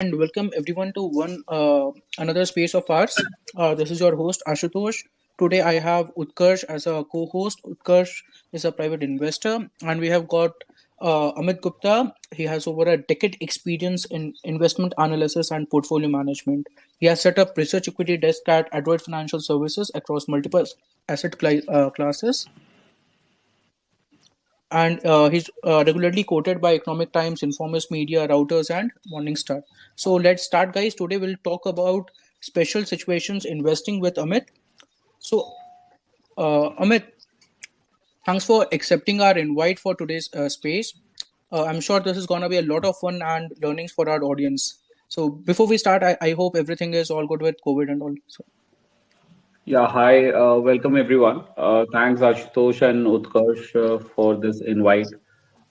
and welcome everyone to one another space of ours. This is your host Ashutosh. Today I have Utkarsh as a co-host. Utkarsh is a private investor, and we have got Amit Gupta. He has over a decade experience in investment analysis and portfolio management. He has set up research equity desk at Adroit Financial Services across multiple classes, and he's regularly quoted by Economic Times, Informist Media, Reuters, and Morningstar. So let's start, guys. Today we'll talk about special situations investing with Amit. So, Amit, thanks for accepting our invite for today's space. I'm sure this is going to be a lot of fun and learnings for our audience. So, before we start, I hope everything is all good with COVID and all. So, Yeah, hi, welcome everyone. Thanks Ashutosh and Utkarsh for this invite.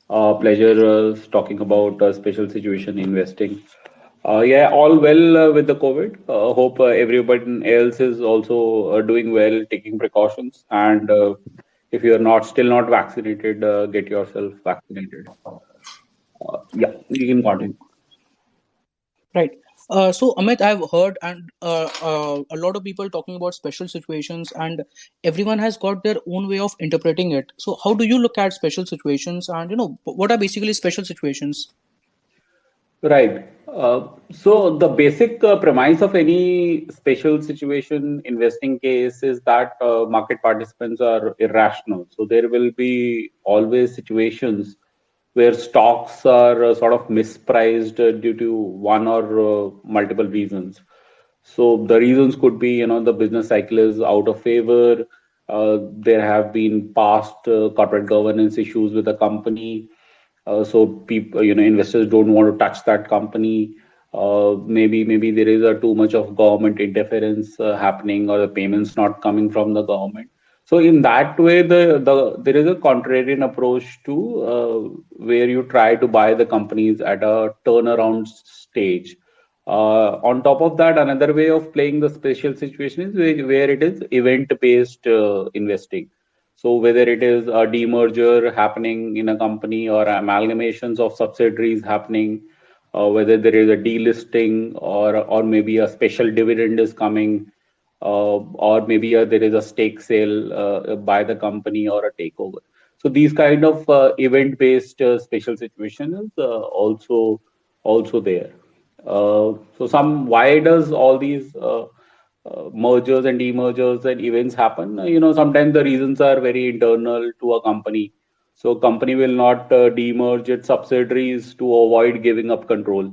Pleasure talking about special situation investing. Yeah, all well with the COVID. Hope everybody else is also doing well, taking precautions. And if you are not still not vaccinated, get yourself vaccinated. Yeah, you can continue. right. So, Amit, I've heard and a lot of people talking about special situations, and everyone has got their own way of interpreting it. So, how do you look at special situations, and what are basically special situations? Right. So the basic premise of any special situation investing case is that market participants are irrational. So there will be always situations where stocks are sort of mispriced due to one or multiple reasons. So the reasons could be, the business cycle is out of favor. There have been past corporate governance issues with the company, so people, investors don't want to touch that company. Maybe there is a too much of government interference happening, or the payments not coming from the government. So in that way, there is a contrarian approach to where you try to buy the companies at a turnaround stage. On top of that, another way of playing the special situation is where it is event based investing. So whether it is a demerger happening in a company or amalgamations of subsidiaries happening, whether there is a delisting or maybe a special dividend is coming, or maybe there is a stake sale by the company or a takeover. So these kind of event-based special situation is also there. So why does all these mergers and demergers and events happen? Sometimes the reasons are very internal to a company. So company will not demerge its subsidiaries to avoid giving up control.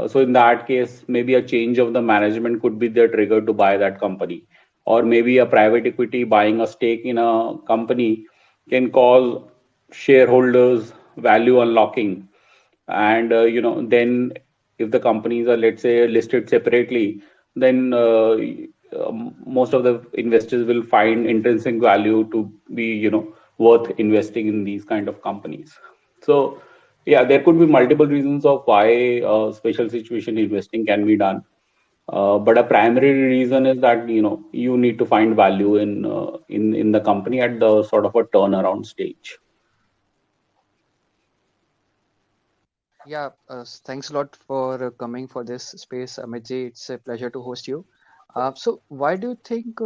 So in that case, maybe a change of the management could be the trigger to buy that company, or maybe a private equity buying a stake in a company can cause shareholders value unlocking. And then if the companies are, let's say, listed separately, then most of the investors will find intrinsic value to be worth investing in these kind of companies. So yeah, there could be multiple reasons of why special situation investing can be done. But a primary reason is that you need to find value in the company at the sort of a turnaround stage. Thanks a lot for coming for this space, Amitji. It's a pleasure to host you. So, why do you think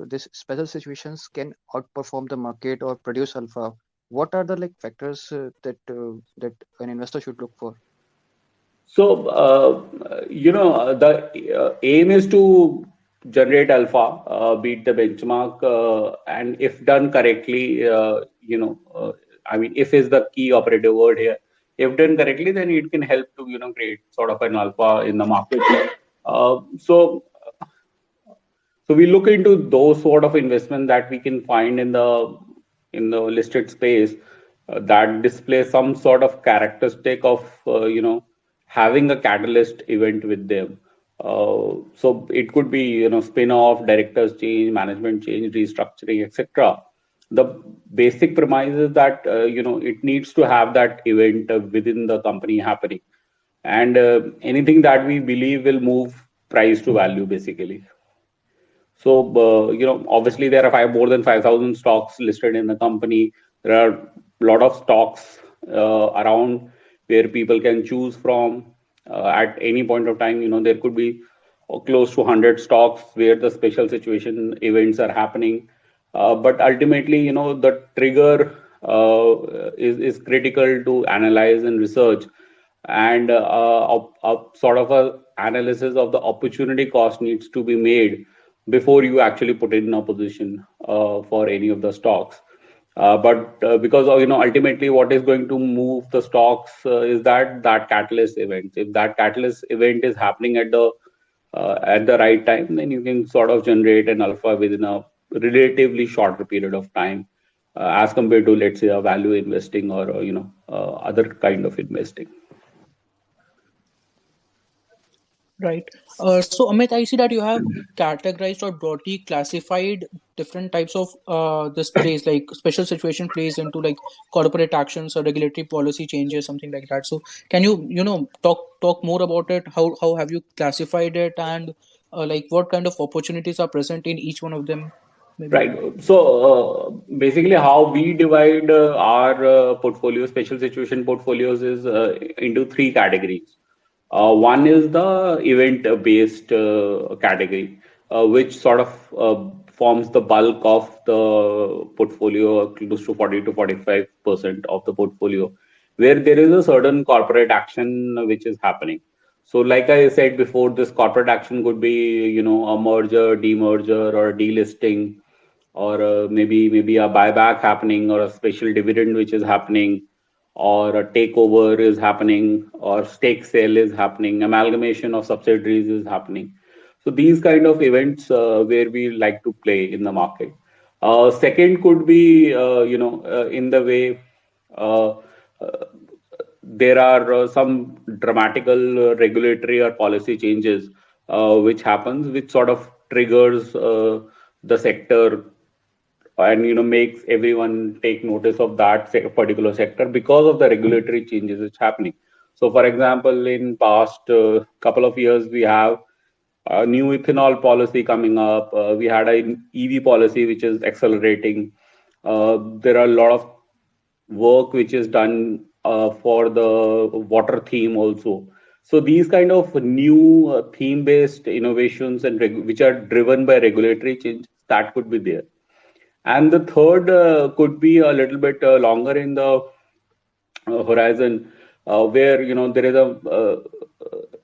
this special situations can outperform the market or produce alpha? What are the factors that an investor should look for? So, the aim is to generate alpha, beat the benchmark, and if done correctly, I mean, if is the key operative word here. If done correctly, then it can help to, create sort of an alpha in the market. Uh, so, so we look into those sort of investment that we can find in the listed space that display some sort of characteristic of having a catalyst event with them. So it could be spin-off, directors change, management change, restructuring, etc. The basic premise is that it needs to have that event within the company happening, and anything that we believe will move price to value basically. So, obviously there are more than 5,000 stocks listed in the company. There are a lot of stocks around where people can choose from. At any point of time, there could be close to 100 stocks where the special situation events are happening. But ultimately, the trigger is critical to analyze and research, and sort of a analysis of the opportunity cost needs to be made before you actually put in a position for any of the stocks. But because of, ultimately what is going to move the stocks is that catalyst event. If that catalyst event is happening at the right time, then you can sort of generate an alpha within a relatively shorter period of time, as compared to, let's say, a value investing or other kind of investing. Right. So, Amit, I see that you have categorized or broadly classified different types of this plays, like special situation plays into like corporate actions or regulatory policy changes, something like that. So, can you talk more about it? How have you classified it, and like what kind of opportunities are present in each one of them? Maybe. Right. So basically, how we divide our portfolio, special situation portfolios, is into three categories. One is the event-based category, which sort of forms the bulk of the portfolio, close to 40 to 45% of the portfolio, where there is a certain corporate action which is happening. So, like I said before, this corporate action could be, a merger, demerger, or delisting, or maybe a buyback happening, or a special dividend which is happening, or a takeover is happening, or stake sale is happening, amalgamation of subsidiaries is happening. So these kind of events where we like to play in the market. Second could be, in the way uh, uh, there are some dramatical regulatory or policy changes which happens, which sort of triggers the sector, and makes everyone take notice of that particular sector because of the regulatory changes which happening. So for example, in past couple of years, we have a new ethanol policy coming up. We had an EV policy which is accelerating. There are a lot of work which is done for the water theme also. So these kind of new theme-based innovations and which are driven by regulatory change, that could be there. And the third could be a little bit longer in the horizon, where there is a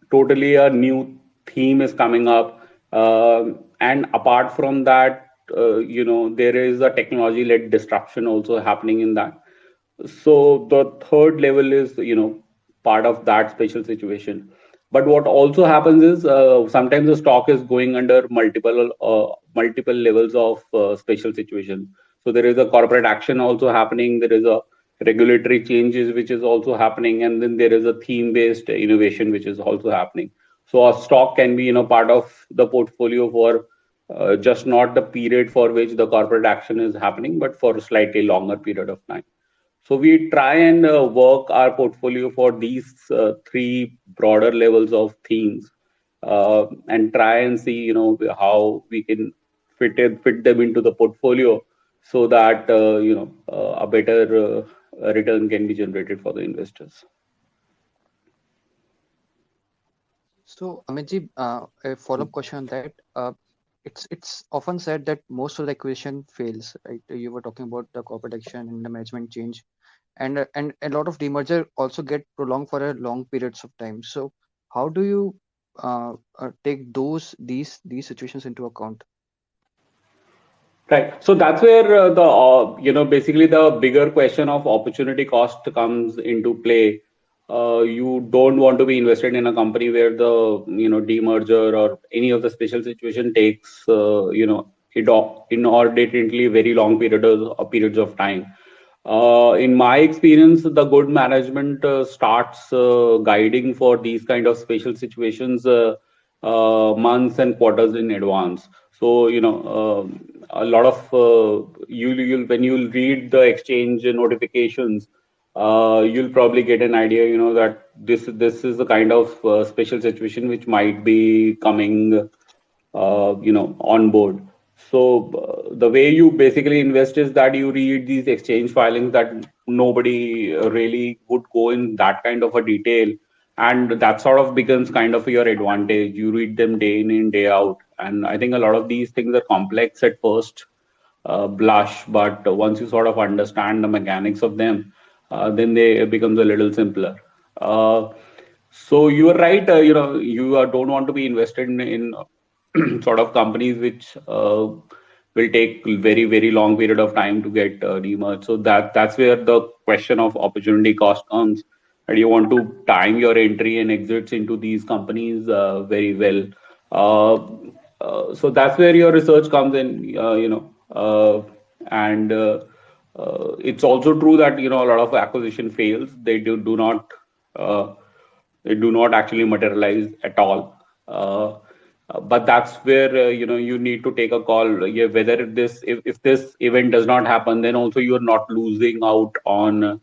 totally a new theme is coming up, and apart from that, there is a technology led disruption also happening in that. So the third level is part of that special situation. But what also happens is sometimes the stock is going under multiple levels of special situation. So there is a corporate action also happening, there is a regulatory changes which is also happening, and then there is a theme based innovation which is also happening. So a stock can be part of the portfolio for just not the period for which the corporate action is happening, but for a slightly longer period of time. So we try and work our portfolio for these three broader levels of themes, and try and see how we can fit them into the portfolio, so that a better return can be generated for the investors. So, Amitji, a follow-up question on that. It's often said that most of the acquisition fails, right? You were talking about the corporate action and the management change, and a lot of demerger also get prolonged for a long periods of time. So, how do you take these situations into account? Right. So that's where the basically the bigger question of opportunity cost comes into play. You don't want to be invested in a company where the demerger or any of the special situation takes inordinately very long periods of time. In my experience, the good management starts guiding for these kind of special situations months and quarters in advance. So a lot of you'll when you'll read the exchange notifications, you'll probably get an idea, that this is the kind of special situation which might be coming, on board. So the way you basically invest is that you read these exchange filings that nobody really would go in that kind of a detail. and that sort of becomes kind of your advantage. You read them day in day out, and I think a lot of these things are complex at first blush, but once you sort of understand the mechanics of them, then they it becomes a little simpler. uh, so you are right, you don't want to be invested in sort of companies which will take very long period of time to get demerged. So that's where the question of opportunity cost comes, and you want to time your entry and exits into these companies very well. Uh, so that's where your research comes in, and it's also true that a lot of acquisition fails. Do not uh, they do not actually materialize at all. But that's where you need to take a call. Yeah, whether if this event does not happen, then also you are not losing out on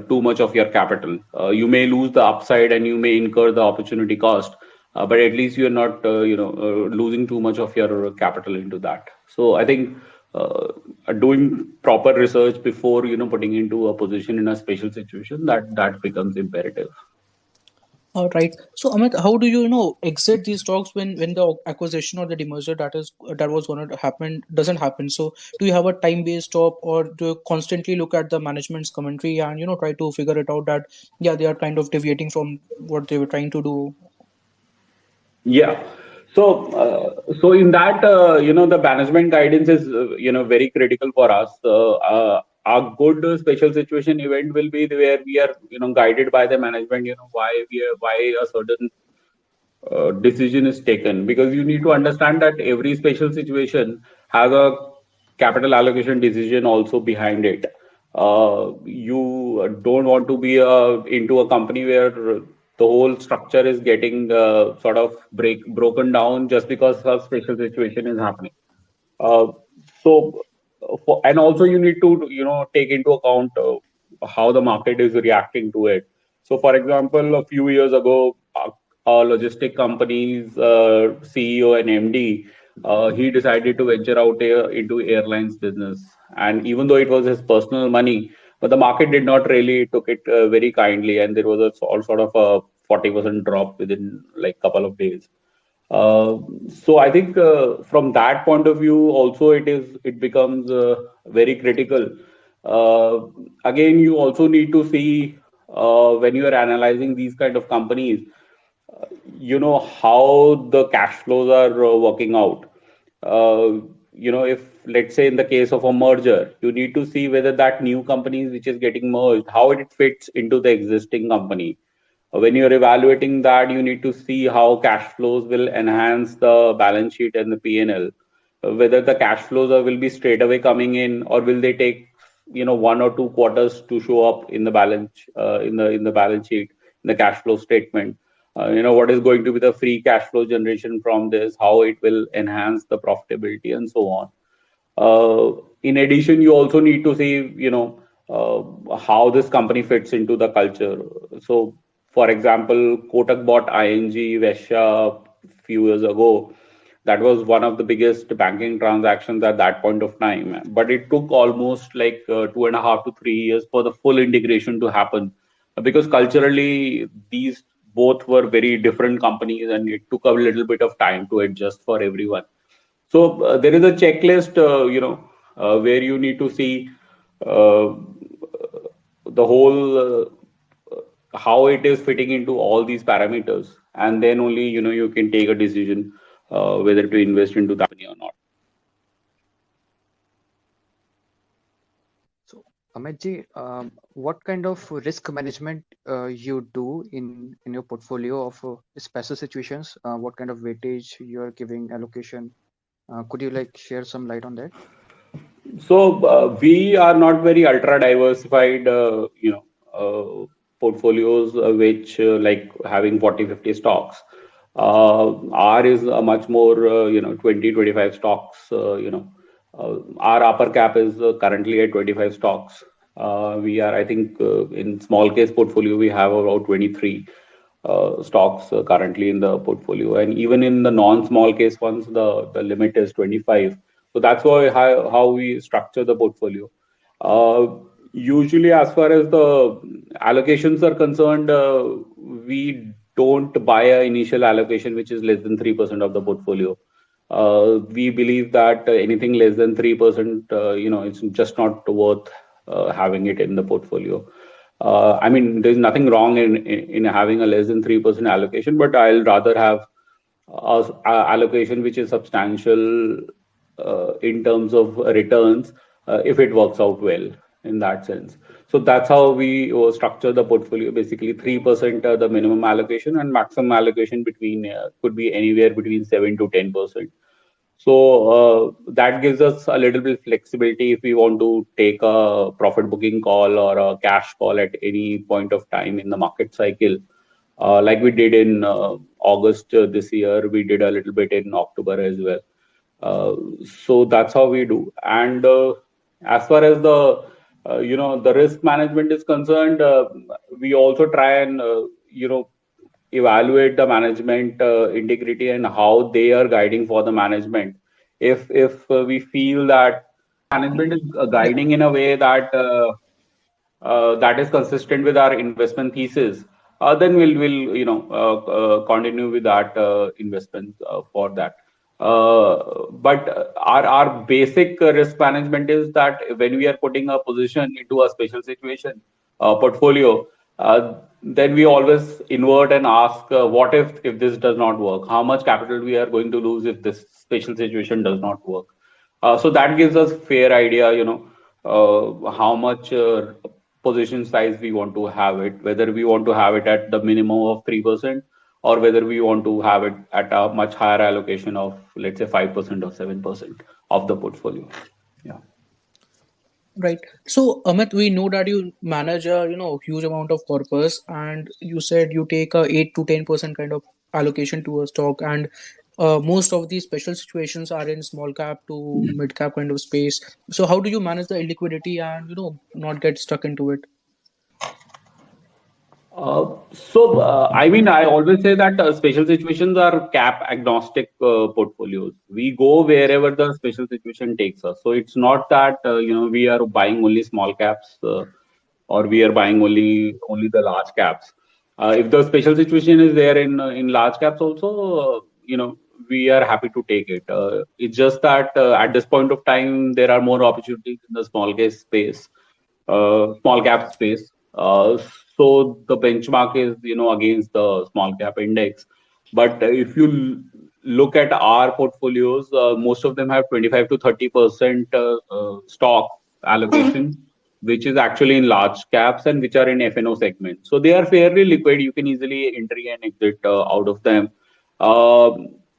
too much of your capital. You may lose the upside and you may incur the opportunity cost, but at least you are not losing too much of your capital into that. So I think uh, doing proper research before putting into a position in a special situation, that becomes imperative. All right. So Amit, how do you, exit these stocks when the acquisition or the demerger that was going to happen doesn't happen? So do you have a time based stop, or do you constantly look at the management's commentary and try to figure it out that yeah, they are kind of deviating from what they were trying to do? Yeah. So in that, the management guidance is, very critical for us. A good special situation event will be where we are, guided by the management, why a certain decision is taken, because you need to understand that every special situation has a capital allocation decision also behind it. You don't want to be into a company where the whole structure is getting sort of broken down just because a special situation is happening. Uh, and also you need to take into account how the market is reacting to it. So for example, a few years ago, a logistic company's CEO and MD, he decided to venture out into airlines business, and even though it was his personal money, but the market did not really took it very kindly, and there was all sort of a 40% drop within like couple of days. uh, so I think from that point of view, also it becomes very critical. Uh, Again, you also need to see when you are analyzing these kind of companies, how the cash flows are working out. If let's say in the case of a merger, you need to see whether that new company which is getting merged, how it fits into the existing company. When you're evaluating that, you need to see how cash flows will enhance the balance sheet and the P&L. Whether the cash flows will be straight away coming in, or will they take 1 or 2 quarters to show up in the balance sheet, in the cash flow statement. What is going to be the free cash flow generation from this, how it will enhance the profitability, and so on. In addition, you also need to see, how this company fits into the culture. So, for example, Kotak bought ING Vesha a few years ago. That was one of the biggest banking transactions at that point of time. But it took almost like 2.5 to 3 years for the full integration to happen, because culturally these both were very different companies, and it took a little bit of time to adjust for everyone. So there is a checklist, where you need to see uh, the whole how it is fitting into all these parameters, and then only you can take a decision whether to invest into that company or not. So, Amitji, what kind of risk management you do in your portfolio of special situations? What kind of weightage you are giving allocation? Could you like share some light on that? So we are not very ultra diversified, portfolios which like having 40, 50 stocks. R is a much more, 20, 25 stocks. Our upper cap is currently at 25 stocks. We are, I think, in small case portfolio, we have about 23 stocks currently in the portfolio, and even in the non-small case ones, the limit is 25. So that's why how we structure the portfolio. Uh, Usually, as far as the allocations are concerned, we don't buy an initial allocation which is less than 3% of the portfolio. We believe that anything less than 3%, it's just not worth having it in the portfolio. I mean, there's nothing wrong in having a less than 3% allocation, but I'll rather have allocation which is substantial in terms of returns if it works out well in that sense. So that's how we structure the portfolio. Basically, 3% the minimum allocation, and maximum allocation between could be anywhere between 7 to 10%. So that gives us a little bit flexibility if we want to take a profit booking call or a cash call at any point of time in the market cycle. Like we did in August this year, we did a little bit in October as well. So that's how we do. And as far as the risk management is concerned, we also try and evaluate the management integrity and how they are guiding for the management. If we feel that management is guiding in a way that is consistent with our investment thesis, then we'll continue with that investment for that. But our basic risk management is that when we are putting a position into a special situation portfolio, then we always invert and ask, what if this does not work? How much capital we are going to lose if this special situation does not work? So that gives us fair idea, how much position size we want to have it, whether we want to have it at the minimum of 3%, or whether we want to have it at a much higher allocation of, let's say, 5% or 7% of the portfolio. Yeah. Right. So, Amit, we know that you manage a huge amount of corpus, and you said you take a 8 to 10% kind of allocation to a stock, and most of these special situations are in small cap to mid cap kind of space. So, how do you manage the illiquidity and not get stuck into it? I mean, I always say that special situations are cap agnostic portfolios. We go wherever the special situation takes us. So it's not that we are buying only small caps or we are buying only the large caps. If the special situation is there in large caps also, we are happy to take it. It's just that at this point of time there are more opportunities in the small cap space. So the benchmark is against the small cap index. But if you look at our portfolios, most of them have 25 to 30% stock allocation, which is actually in large caps and which are in F&O segment. So they are fairly liquid. You can easily enter and exit out of them.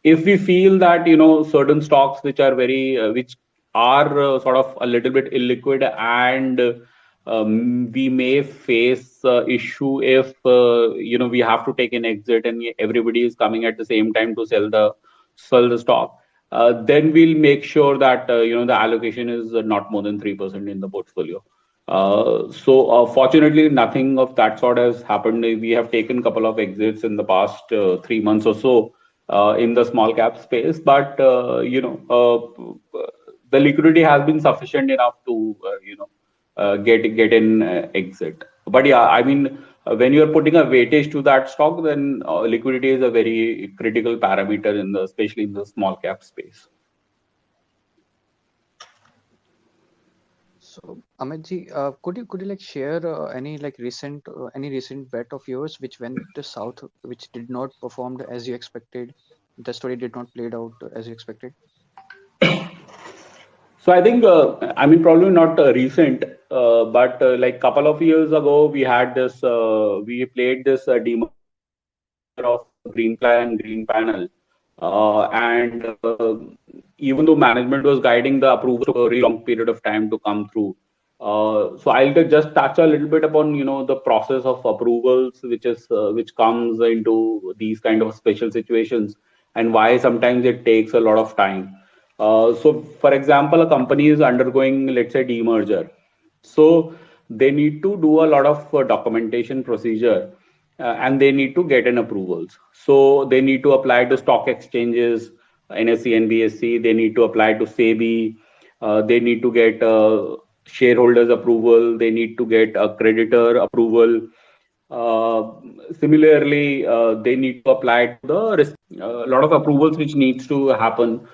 If we feel that certain stocks which are which are sort of a little bit illiquid, and we may face issue if we have to take an exit and everybody is coming at the same time to sell the stock. Then we'll make sure that the allocation is not more than 3% in the portfolio. So fortunately, nothing of that sort has happened. We have taken a couple of exits in the past 3 months or so in the small cap space, but the liquidity has been sufficient enough to get in exit. But yeah, I mean, when you are putting a weightage to that stock, then liquidity is a very critical parameter especially in the small cap space. So, Amitji, could you like share any recent bet of yours which went south, which did not perform as you expected? The story did not played out as you expected. So I think, I mean, probably not recent, but like couple of years ago, we had this, we played this demerger of Green Ply and Green Panel. And even though management was guiding, the approvals took a very long period of time to come through. So I'll just touch a little bit upon, the process of approvals, which comes into these kind of special situations, and why sometimes it takes a lot of time. So, for example, a company is undergoing, let's say, demerger. So they need to do a lot of documentation procedure, and they need to get an approvals. So they need to apply to stock exchanges, NSE and BSE. They need to apply to SEBI. They need to get shareholders approval. They need to get a creditor approval. Uh, Similarly, they need to apply to a lot of approvals which needs to happen.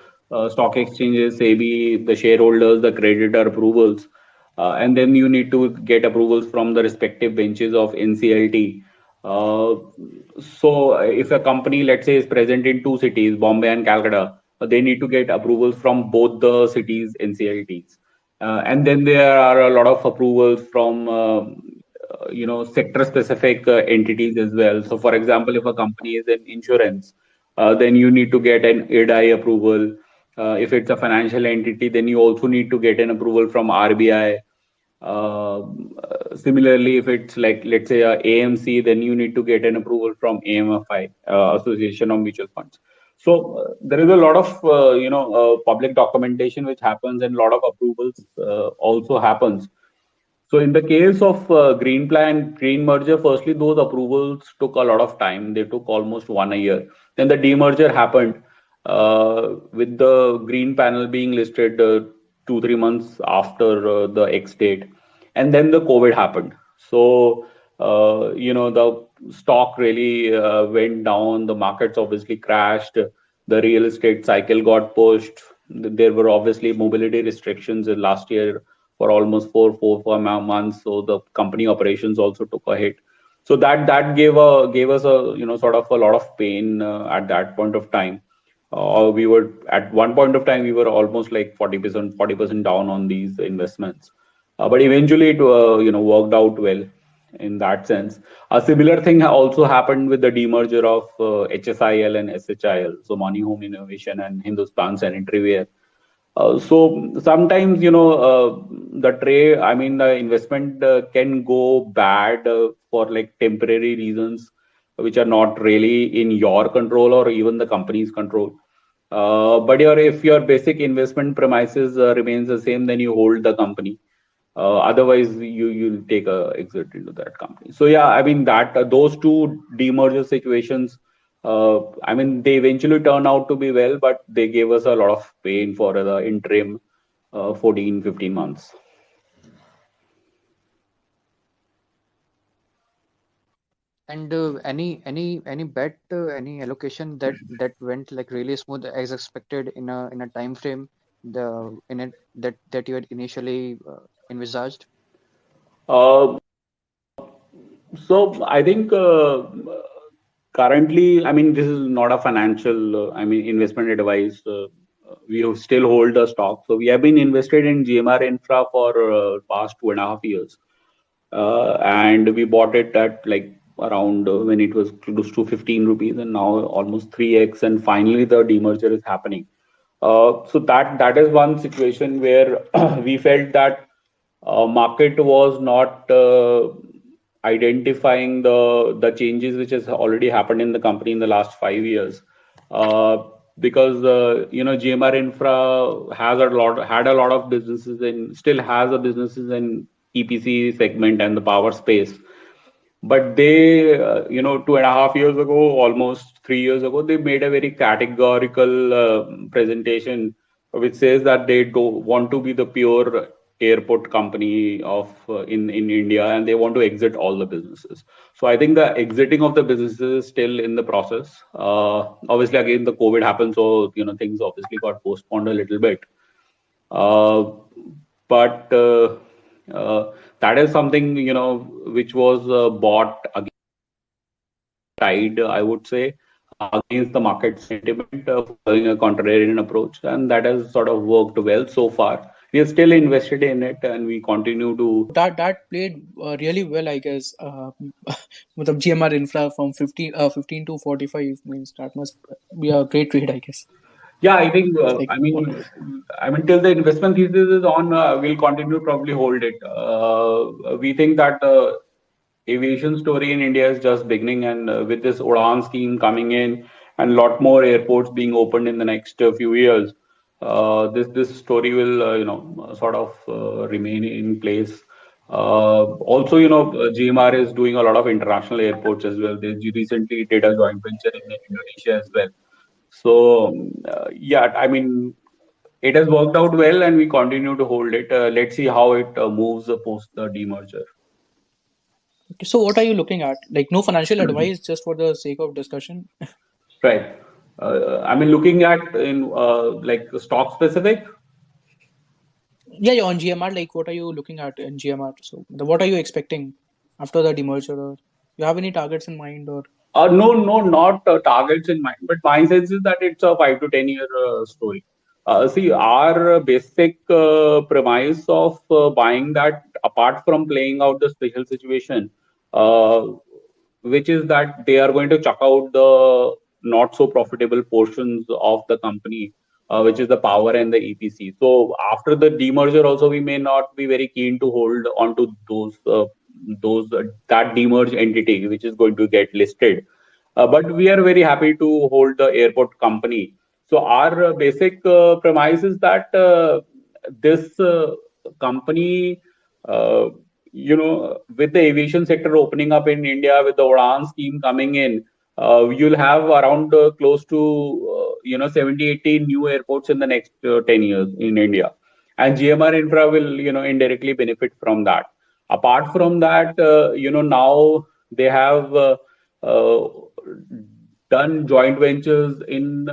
Stock exchanges, SEBI, the shareholders, the creditor approvals, and then you need to get approvals from the respective benches of NCLT. Uh, so, if a company, let's say, is present in two cities, Bombay and Calcutta, they need to get approvals from both the cities' NCLTs. And then there are a lot of approvals from sector specific entities as well. So for example, if a company is in insurance, then you need to get an IRDAI approval. If it's a financial entity, then you also need to get an approval from RBI. Similarly, if it's like, let's say, a AMC, then you need to get an approval from AMFI, Association of Mutual Funds. So there is a lot of public documentation which happens, and a lot of approvals also happens. So in the case of Green Plan, Green Merger, firstly, those approvals took a lot of time. They took almost 1 year. Then the demerger happened with the Green Panel being listed 2-3 months after the X date. And then the COVID happened. So, the stock really went down. The markets obviously crashed. The real estate cycle got pushed. There were obviously mobility restrictions in last year for almost 4 months. So the company operations also took a hit. So that gave us a sort of a lot of pain at that point of time. We were at one point of time we were almost like 40% down on these investments, but eventually it worked out well in that sense. A similar thing also happened with the demerger of HSIL and SHIL, so Money Home Innovation and Hindustan Sanitary Ware. So sometimes, the investment can go bad for like temporary reasons, which are not really in your control or even the company's control. But if your basic investment premises remains the same, then you hold the company. Otherwise, you'll take a exit into that company. So yeah, I mean that those two demerger situations, they eventually turn out to be well, but they gave us a lot of pain for the interim 14-15 months. And any bet, any allocation that went like really smooth as expected in a time frame in it that you had initially envisaged? Uh, so I think currently, this is not a financial, investment advice. We still hold the stock. So we have been invested in GMR Infra for past 2.5 years. And we bought it at like around when it was close to 15 rupees, and now almost 3x, and finally the demerger is happening. So that is one situation where we felt that market was not identifying the changes which has already happened in the company in the last 5 years. Because GMR Infra had a lot of businesses and still has a businesses in EPC segment and the power space. But they, 2.5 years ago, almost 3 years ago, they made a very categorical presentation which says that they don't want to be the pure airport company of in India, and they want to exit all the businesses. So I think the exiting of the businesses is still in the process. Obviously, again, the COVID happened, so things obviously got postponed a little bit. But that is something which was bought against tide, I would say, against the market sentiment, following a contrarian approach, and that has sort of worked well so far. We are still invested in it, and we continue to. That played really well, I guess. With the GMR Infra from 15 to 45 means that must be a great trade, I guess. Yeah, I think. Like, Till the investment thesis is on, we'll continue to probably hold it. We think that the aviation story in India is just beginning, and with this Udan scheme coming in and a lot more airports being opened in the next few years, this story will sort of remain in place. Also, GMR is doing a lot of international airports as well. They recently did a joint venture in Indonesia as well. So, yeah, it has worked out well, and we continue to hold it. Let's see how it moves post the demerger. Okay, so what are you looking at? Like no financial advice, just for the sake of discussion. Right. I mean, looking at in like stock specific. Yeah, yeah, on GMR, like what are you looking at in GMR? So what are you expecting after the demerger, or you have any targets in mind, or No, no, not targets in mind, but my sense is that it's a 5 to 10 year story. See, our basic premise of buying that, apart from playing out the special situation, uh, which is that they are going to chuck out the not so profitable portions of the company, which is the power and the EPC. So after the demerger, also we may not be very keen to hold on to those that demerged entity which is going to get listed. But we are very happy to hold the airport company. So our basic premise is that this company, uh, with the aviation sector opening up in India, with the Udan scheme coming in, you'll have around close to 70, 80 new airports in the next 10 years in India, and GMR Infra will indirectly benefit from that. Apart from that, now they have uh, done joint ventures in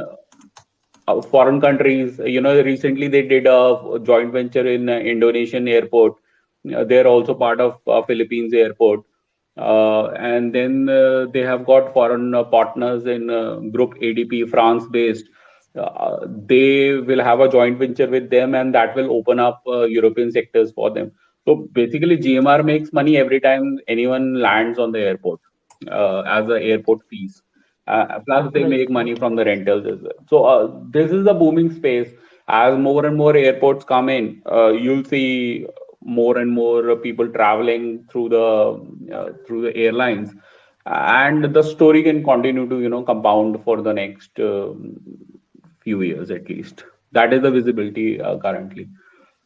foreign countries. Recently they did a joint venture in Indonesian airport. They're also part of Philippines airport. And then they have got foreign partners in Group ADP, France based. They will have a joint venture with them, and that will open up European sectors for them. So basically, GMR makes money every time anyone lands on the airport as a airport fees. Plus, they right, make right, money from the rentals as well. So this is a booming space. As more and more airports come in, you'll see more and more people traveling through the airlines, and the story can continue to compound for the next few years at least. That is the visibility currently.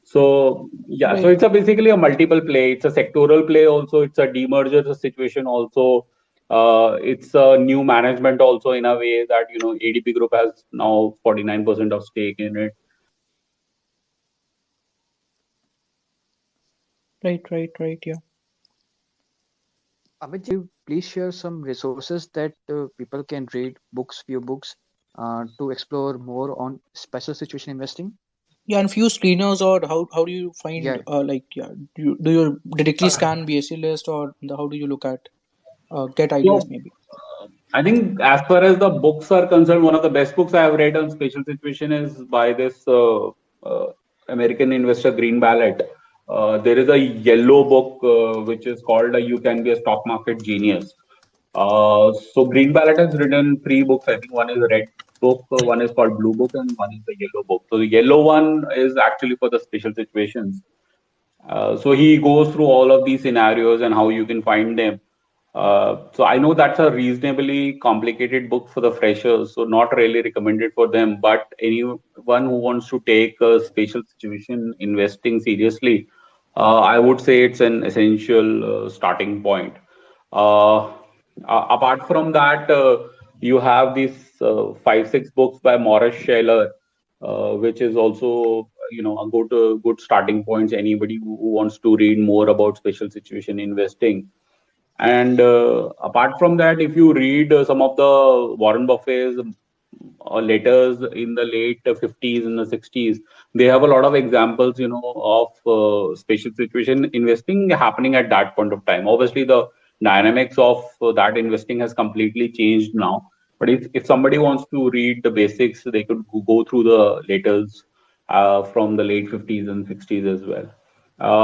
So yeah, so right. it's basically a multiple play. It's a sectoral play also. It's a demerger situation also. It's a new management also, in a way that ADP Group has now 49% of stake in it. Right, right, right. Yeah. Amit, you please share some resources that people can read, books, few books, to explore more on special situation investing? Yeah, and few screeners, or how do you find Yeah. like, yeah, do you directly scan BSC list, or how do you look at get ideas So maybe? I think as far as the books are concerned, one of the best books I have read on special situation is by this American investor Green Ballot. There is a yellow book which is called "You Can Be a Stock Market Genius." So Green Ballot has written three books. I think one is a red book, one is called Blue Book, and one is the yellow book. So the yellow one is actually for the special situations. So he goes through all of these scenarios and how you can find them. So I know that's a reasonably complicated book for the freshers, so not really recommended for them. But anyone who wants to take a special situation investing seriously, I would say it's an essential starting point. Uh, Apart from that, you have these 5, 6 books by Morris Scheller, which is also a good starting points. Anybody who wants to read more about special situation investing. And apart from that, if you read some of the Warren Buffett's letters in the late 50s and the 60s, they have a lot of examples, of special situation investing happening at that point of time. Obviously, the dynamics of that investing has completely changed now. But if somebody wants to read the basics, they could go through the letters from the late 50s and 60s as well.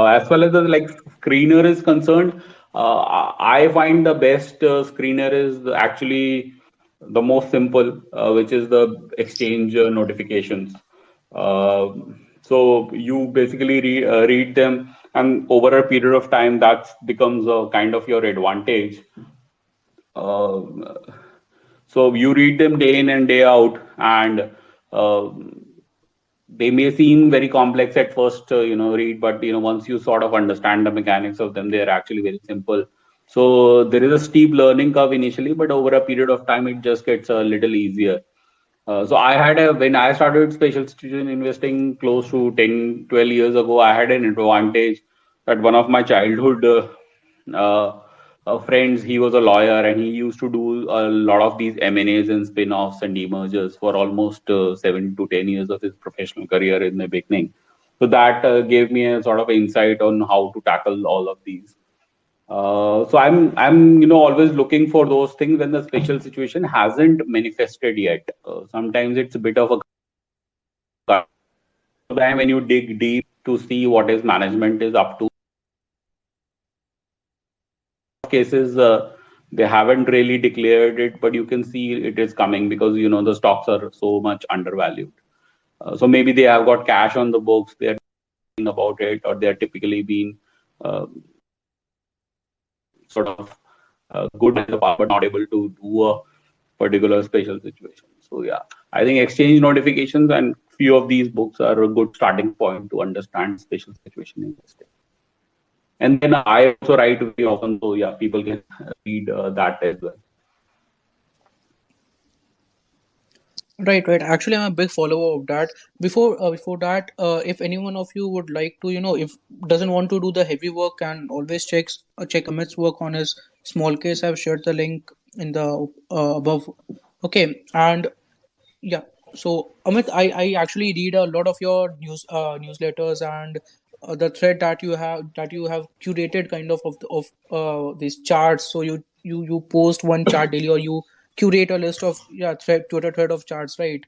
As well as the like screener is concerned, I find the best screener is actually the most simple, which is the exchange notifications. Uh, so you basically read them, and over a period of time, that becomes a kind of your advantage. Uh, so you read them day in and day out, and uh, they may seem very complex at first, read, but once you sort of understand the mechanics of them, they are actually very simple. So there is a steep learning curve initially, but over a period of time, it just gets a little easier. So I had when I started special situation investing close to 10, 12 years ago, I had an advantage that one of my childhood friends, he was a lawyer and he used to do a lot of these M&As and spin-offs and demergers for almost 7 to 10 years of his professional career in the beginning. So that gave me a sort of insight on how to tackle all of these. So I'm always looking for those things when the special situation hasn't manifested yet. Sometimes it's a bit of a gut. Time when you dig deep to see what is management is up to. Cases they haven't really declared it, but you can see it is coming because the stocks are so much undervalued. So maybe they have got cash on the books. They're thinking about it, or they're typically being uh, sort of good in the past, but not able to do a particular special situation. So yeah, I think exchange notifications and few of these books are a good starting point to understand special situation investing. And then I also write very often, so yeah, people can read that as well. Right, right. Actually, I'm a big follower of that. Before that, if any one of you would like to, if doesn't want to do the heavy work and always check Amit's work on his small case, I've shared the link in the above. Okay, and yeah. So Amit, I actually read a lot of your newsletters and the thread that you have curated kind of these charts. So you post one chart daily, or you curate a list of Twitter thread of charts, right?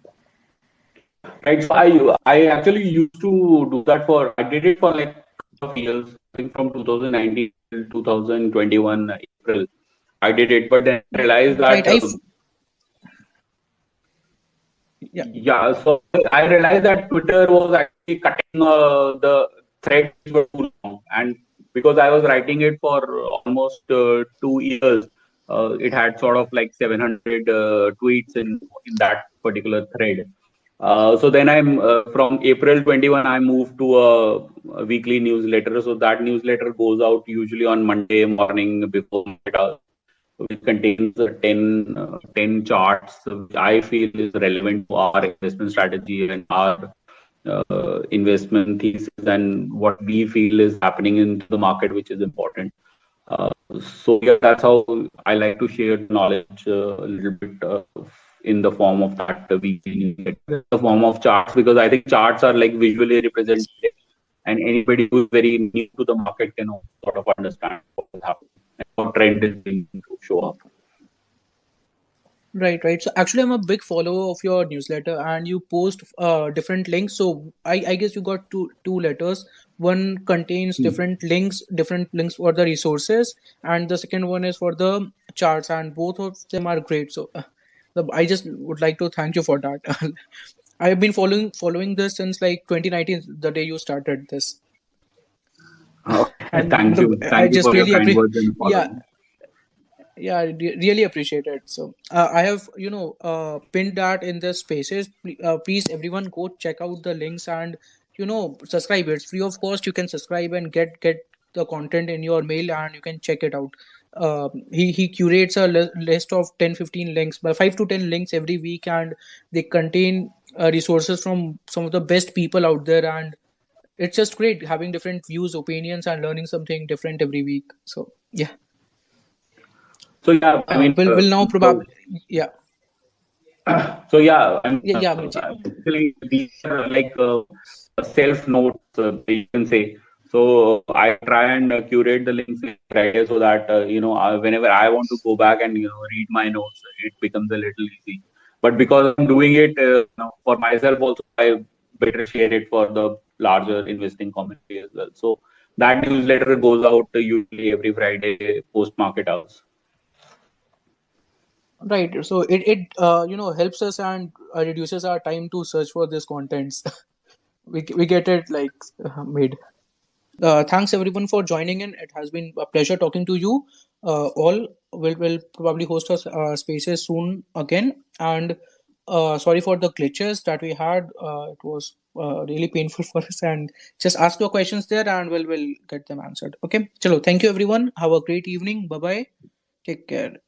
Yeah, right. So I actually used to do that for I did it for like a couple of years, I think from 2019 till 2021 April. I did it, but then I realized Right. that Yeah. yeah, so I realized that Twitter was actually cutting the threads were too long, and because I was writing it for almost 2 years, it had sort of like 700 tweets in that particular thread. So then I'm from April 21, I moved to a weekly newsletter. So that newsletter goes out usually on Monday morning before market hours, which contains 10 charts which I feel is relevant to our investment strategy and our investment thesis and what we feel is happening into the market, which is important. Uh, so yeah, that's how I like to share knowledge a little bit in the form of that weekly newsletter, in the form of charts, because I think charts are like visually representative, and anybody who is very new to the market can also sort of understand what is happening and how trend is going to show up. Right, right. So actually, I'm a big follower of your newsletter, and you post different links. So I guess you got two letters. One contains different links for the resources, and the second one is for the charts, and both of them are great. So I just would like to thank you for that. I have been following this since like 2019, the day you started this, Okay, and I thank you just for your really kind appreciate. words and Yeah, following. yeah, really appreciate it. So I have pinned that in the spaces. Please everyone go check out the links and subscribe. It's free of cost. You can subscribe and get the content in your mail, and you can check it out. He curates a list of 10-15 links, by 5 to 10 links every week, and they contain resources from some of the best people out there, and it's just great having different views, opinions, and learning something different every week. So yeah. So yeah, I mean, Will now probably, yeah. so yeah, Yeah, yeah, Amit. basically these are like self notes, you can say. So I try and curate the links every Friday so that whenever I want to go back and read my notes, it becomes a little easy. But because I'm doing it for myself also, I better share it for the larger investing community as well. So that newsletter goes out usually every Friday post market hours. Right. So it helps us and reduces our time to search for these contents. We get it like made. Thanks everyone for joining in. It has been a pleasure talking to you. All will probably host us spaces soon again. And sorry for the glitches that we had. It was really painful for us. And just ask your questions there, and we'll get them answered. Okay. Chalo. Thank you everyone. Have a great evening. Bye bye. Take care.